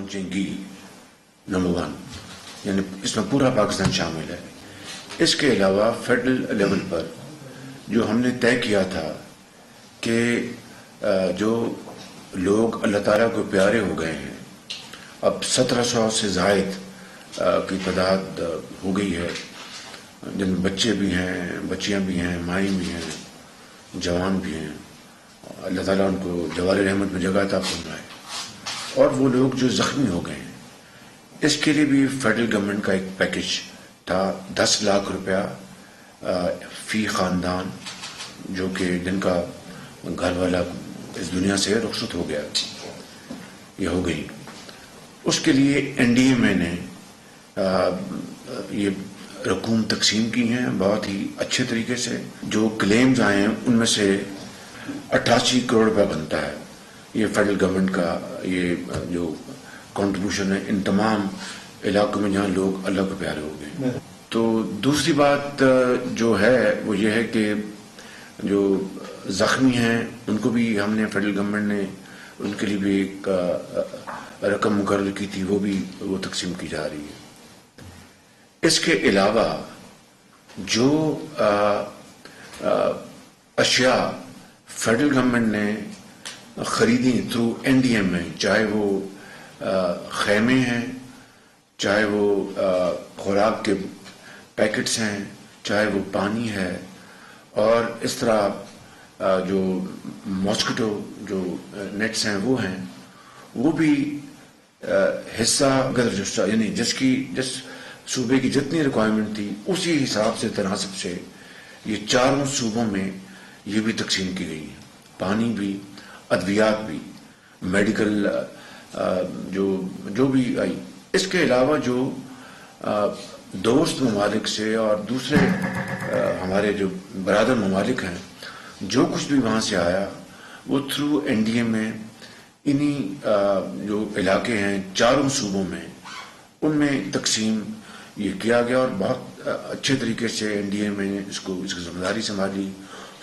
پہنچیں گی، نمبر 1، یعنی اس میں پورا پاکستان شامل ہے۔ اس کے علاوہ فیڈرل لیول پر جو ہم نے طے کیا تھا کہ جو لوگ اللہ تعالیٰ کو پیارے ہو گئے ہیں، اب 1700 سے زائد کی تعداد ہو گئی ہے، جن میں بچے بھی ہیں، بچیاں بھی ہیں، مائیں بھی ہیں، جوان بھی ہیں، اللہ تعالیٰ ان کو جوار رحمت میں جگہ عطا فرمائے، اور وہ لوگ جو زخمی ہو گئے ہیں، اس کے لیے بھی فیڈرل گورنمنٹ کا ایک پیکج تھا، 10 لاکھ روپیہ فی خاندان، جو کہ جن کا گھر والا اس دنیا سے رخصت ہو گیا یا ہو گئی، اس کے لیے این ڈی اے میں نے یہ رقوم تقسیم کی ہیں بہت ہی اچھے طریقے سے۔ جو کلیمز آئے ہیں ان میں سے 88 کروڑ روپے بنتا ہے۔ یہ فیڈرل گورنمنٹ کا یہ جو کنٹریبیوشن ہے ان تمام علاقوں میں جہاں لوگ اللہ کو پیارے ہو گئے۔ تو دوسری بات جو ہے وہ یہ ہے کہ جو زخمی ہیں ان کو بھی ہم نے فیڈرل گورنمنٹ نے ان کے لیے بھی ایک رقم مقرر کی تھی، وہ تقسیم کی جا رہی ہے۔ اس کے علاوہ جو اشیاء فیڈرل گورنمنٹ نے خریدی تھرو این ڈی ایم میں، چاہے وہ خیمے ہیں، چاہے وہ خوراک کے پیکٹس ہیں، چاہے وہ پانی ہے، اور اس طرح جو ماسکیٹو جو نیٹس ہیں وہ ہیں، وہ بھی حصہ یعنی جس صوبے کی جتنی ریکوائرمنٹ تھی اسی حساب سے تناسب سے یہ چاروں صوبوں میں یہ بھی تقسیم کی گئی ہے، پانی بھی، ادویات بھی، میڈیکل جو بھی آئی۔ اس کے علاوہ جو دوست ممالک سے اور دوسرے ہمارے جو برادر ممالک ہیں، جو کچھ بھی وہاں سے آیا وہ تھرو این ڈی اے میں انہی جو علاقے ہیں چاروں صوبوں میں ان میں تقسیم یہ کیا گیا، اور بہت اچھے طریقے سے این ڈی اے میں اس کی ذمہ داری سنبھالی،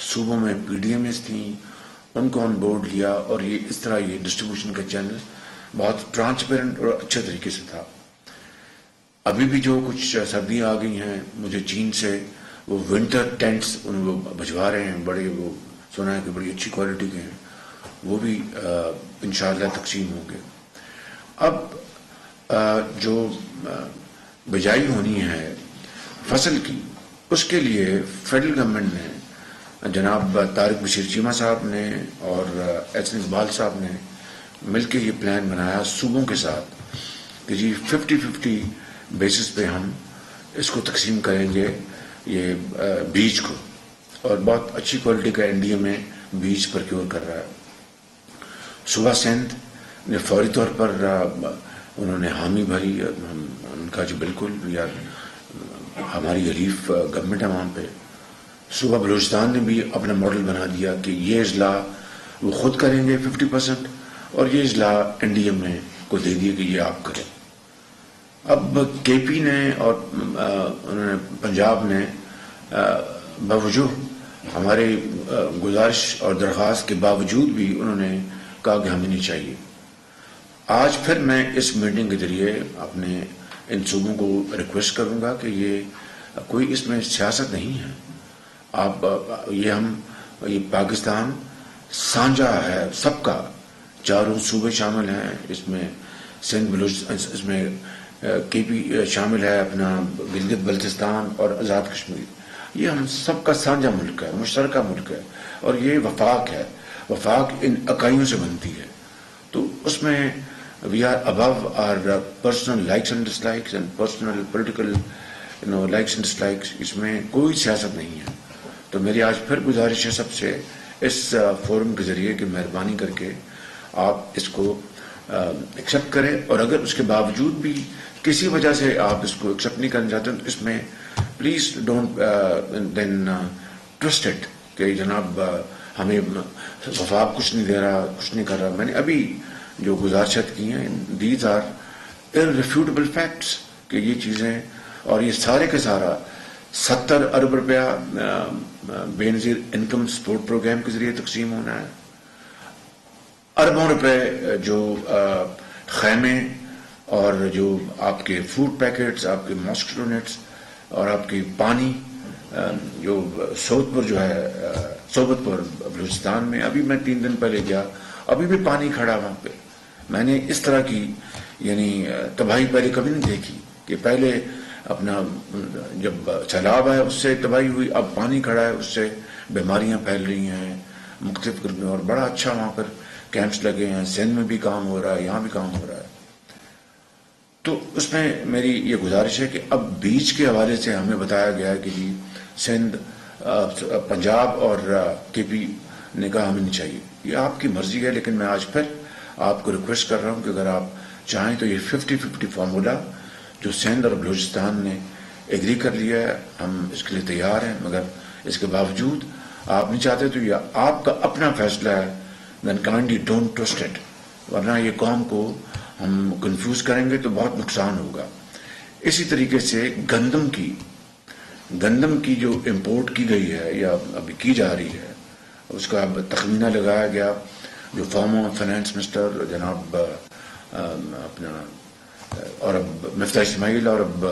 صوبوں میں پی ڈی ایم ایس تھیں، ان کو آن بورڈ لیا، اور یہ اس طرح یہ ڈسٹریبیوشن کا چینل بہت ٹرانسپیرنٹ اور اچھے طریقے سے تھا۔ ابھی بھی جو کچھ سردیاں آ گئی ہیں، مجھے چین سے وہ ونٹر ٹینٹس ان کو بھجوا رہے ہیں، بڑے وہ سنا ہے کہ بڑی اچھی کوالٹی کے ہیں، وہ بھی انشاءاللہ تقسیم ہوں گے۔ اب جو بجائی ہونی ہے فصل کی، اس کے لیے فیڈرل گورنمنٹ نے جناب طارق بشیر چیمہ صاحب نے اور ایس اقبال صاحب نے مل کے یہ پلان بنایا صوبوں کے ساتھ کہ جی 50-50 بیسس پہ ہم اس کو تقسیم کریں گے، یہ بیج کو، اور بہت اچھی کوالٹی کا این ڈی اے میں بیج پرکیور کر رہا ہے۔ صوبہ سندھ نے فوری طور پر انہوں نے حامی بھری، ان کا جو بالکل یار ہماری حلیف گورنمنٹ ہے وہاں پہ۔ صوبہ بلوچستان نے بھی اپنا ماڈل بنا دیا کہ یہ اضلاع وہ خود کریں گے 50%، اور یہ اضلاع این ڈی ایم میں کو دے دیے کہ یہ آپ کریں۔ اب کے پی نے اور انہوں نے پنجاب نے باوجود ہمارے گزارش اور درخواست کے باوجود بھی انہوں نے کہا کہ ہمیں نہیں چاہیے۔ آج پھر میں اس میٹنگ کے ذریعے اپنے ان صوبوں کو ریکویسٹ کروں گا کہ یہ کوئی اس میں سیاست نہیں ہے، یہ پاکستان سانجا ہے سب کا، چاروں صوبے شامل ہیں اس میں، سندھ بلوچستان، اس میں کے پی شامل ہے، اپنا گلگت بلتستان اور آزاد کشمیر، یہ ہم سب کا سانجا ملک ہے، مشترکہ ملک ہے، اور یہ وفاق ہے، وفاق ان اکائیوں سے بنتی ہے۔ تو اس میں we are above our personal likes and dislikes and personal political likes and dislikes، اس میں کوئی سیاست نہیں ہے۔ تو میری آج پھر گزارش ہے سب سے اس فورم کے ذریعے کہ مہربانی کر کے آپ اس کو ایکسیپٹ کریں، اور اگر اس کے باوجود بھی کسی وجہ سے آپ اس کو ایکسیپٹ نہیں کرنا چاہتے تو اس میں please don't then trust it کہ جناب ہمیں وفاق کچھ نہیں دے رہا، کچھ نہیں کر رہا۔ میں نے ابھی جو گزارشات کی ہیں، دیز آر irrefutable facts کہ یہ چیزیں، اور یہ سارے کے سارا 70 ارب روپیہ بے نظیر انکم سپورٹ پروگرام کے ذریعے تقسیم ہونا ہے، اربوں روپے جو خیمے اور جو آپ کے فوڈ پیکٹس، آپ کے ماسکیٹو نیٹس اور آپ کی پانی، جو صوبت پور بلوچستان میں ابھی میں 3 دن پہلے گیا، ابھی بھی پانی کھڑا وہاں پہ. میں نے اس طرح کی یعنی تباہی پہلے کبھی نہیں دیکھی کہ پہلے اپنا جب سیلاب آیا اس سے تباہی ہوئی، اب پانی کھڑا ہے، اس سے بیماریاں پھیل رہی ہیں مختلف قسم میں. اور بڑا اچھا وہاں پر کیمپس لگے ہیں، سندھ میں بھی کام ہو رہا ہے، یہاں بھی کام ہو رہا ہے. تو اس میں میری یہ گزارش ہے کہ اب بیچ کے حوالے سے ہمیں بتایا گیا ہے کہ جی سندھ، پنجاب اور کے پی نے کہا ہمیں نہیں چاہیے. یہ آپ کی مرضی ہے، لیکن میں آج پھر آپ کو ریکویسٹ کر رہا ہوں کہ اگر آپ چاہیں تو یہ 50-50 فارمولا جو سندھ اور بلوچستان نے ایگری کر لیا ہے، ہم اس کے لیے تیار ہیں. مگر اس کے باوجود آپ نہیں چاہتے تو یہ آپ کا اپنا فیصلہ ہے. دین کائنڈلی ڈونٹ ٹوسٹ اٹ، ورنہ یہ قوم کو ہم کنفیوز کریں گے تو بہت نقصان ہوگا. اسی طریقے سے گندم کی جو امپورٹ کی گئی ہے یا ابھی کی جا رہی ہے، اس کا تخمینہ لگایا گیا. جو فارمر فائنانس منسٹر جناب اپنا اور اب مفتاح اسماعیل، اور اب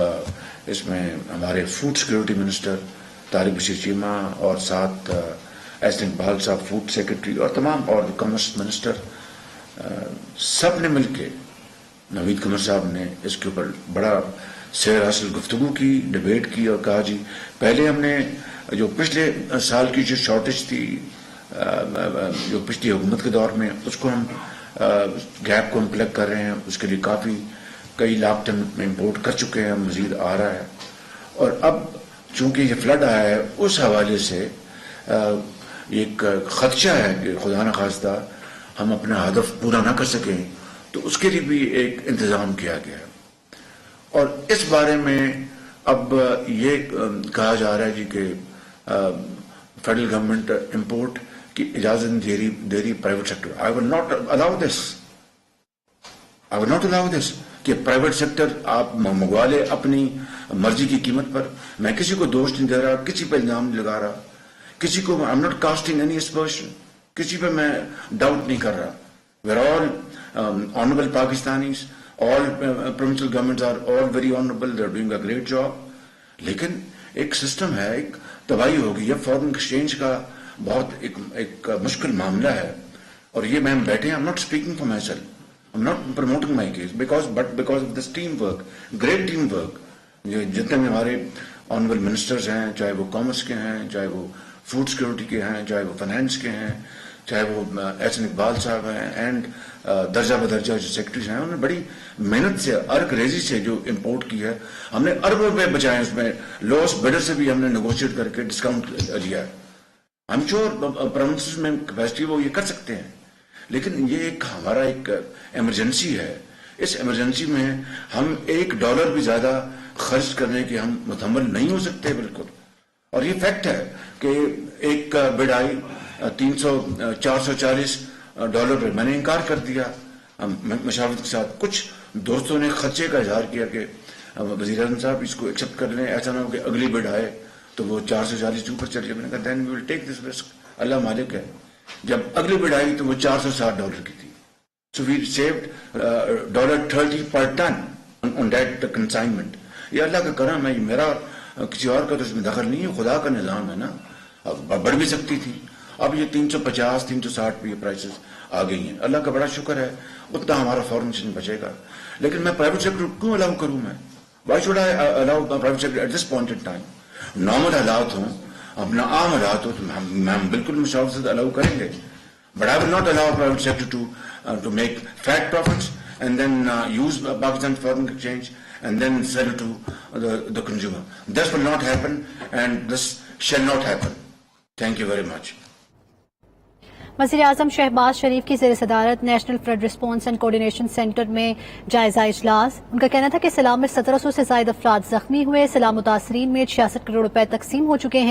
اس میں ہمارے food security minister Tariq Bashir Cheema, اور ساتھ ایس اقبال صاحب فوڈ سیکرٹری، اور تمام اور کامرس منسٹر، سب نے مل کے، نوید قمر صاحب نے اس کے اوپر بڑا سیر حاصل گفتگو کی، ڈیبیٹ کی، اور کہا جی پہلے ہم نے جو پچھلے سال کی جو شارٹیج تھی جو پچھلی حکومت کے دور میں، اس کو ہم گیپ کو ہم پلگ کر رہے ہیں. اس کے لیے کئی لاکھ ٹن امپورٹ کر چکے ہیں، مزید آ رہا ہے. اور اب چونکہ یہ فلڈ آیا ہے، اس حوالے سے ایک خدشہ ہے کہ خدا نخواستہ ہم اپنا ہدف پورا نہ کر سکیں، تو اس کے لیے بھی ایک انتظام کیا گیا ہے. اور اس بارے میں اب یہ کہا جا رہا ہے جی کہ فیڈرل گورنمنٹ امپورٹ کی اجازت دے رہی private sector. I will not allow this کہ پرائیویٹ سیکٹر آپ منگوا لے اپنی مرضی کی قیمت پر. میں کسی کو دوش نہیں دے رہا، کسی پہ الزام نہیں لگا رہا، کسی کو I am not casting any aspersion, کسی پہ میں ڈاؤٹ نہیں کر رہا. We are all honourable Pakistanis, all provincial governments are all very honorable, they are doing a great job. لیکن ایک سسٹم ہے، ایک تباہی ہوگی. یہ فورن ایکسچینج کا بہت ایک مشکل معاملہ ہے. اور یہ میں بیٹھے ہیں، I'm not speaking for myself, I'm not promoting my case, but because of this team work, great team work. جتنے بھی ہمارے آنریبل منسٹرز ہیں، چاہے وہ کامرس کے ہیں، چاہے وہ فوڈ سیکورٹی کے ہیں، چاہے وہ فائنانس کے ہیں، چاہے وہ ایس این اقبال صاحب ہیں، اینڈ درجہ بدرجہ جو سیکرٹریز ہیں، انہوں نے بڑی محنت سے، ارک ریزی سے جو امپورٹ کی ہے، ہم نے اربوں روپے بچائے. اس میں لوس بیڈر سے بھی ہم نے نیگوشیٹ کر کے ڈسکاؤنٹ لیا ہے. آئی ایم شیور پروونسز میں کیپیسٹی وہ یہ کر سکتے ہیں، لیکن یہ ایک ہمارا ایک ایمرجنسی ہے. اس ایمرجنسی میں ہم $1 بھی زیادہ خرچ کرنے کے ہم متحمل نہیں ہو سکتے بالکل. اور یہ فیکٹ ہے کہ ایک بڈ آئی $440 پہ، میں نے انکار کر دیا مشاورت کے ساتھ. کچھ دوستوں نے خدشے کا اظہار کیا کہ وزیر اعظم صاحب اس کو ایکسپٹ کر لیں، ایسا نہ ہو کہ اگلی بڈ آئے تو وہ 440 اوپر چل جائے. میں نے کہا دین وی ول ٹیک دس رسک، اللہ مالک ہے. جب اگلی بڈ آئی تو وہ $460 کی تھی. So we saved $30 per ton on that consignment. یہ اللہ کا کرم ہے، میرا کسی اور کا تو اس میں دخل نہیں ہے، خدا کا نظام ہے نا. اب بڑھ بھی سکتی تھی. اب یہ 350 360 پہ یہ پرائسز آ گئی ہیں. اللہ کا بڑا شکر ہے، اتنا ہمارا فورن ایکسچینج بچے گا. لیکن میں پرائیویٹ سیکٹر کیوں الاؤ کروں؟ میں why should I allow private sector at this point in time? Normal حالات ہوں، اپنا عام حالات ہو تو ہم بالکل مشاورت سے الاؤ کریں گے. But I will not allow private sector to make fat profits and then use Pakistan foreign exchange and then sell it to the consumer. This will not happen and this shall not happen. Thank you very much. وزیر اعظم شہباز شریف کی زیر صدارت national flood response and coordination centre میں جائزہ اجلاس. ان کا کہنا تھا کہ سیلاب میں 1700 سے زائد افراد زخمی ہوئے. سیلاب متاثرین میں 66 کروڑ روپے تقسیم ہو چکے ہیں.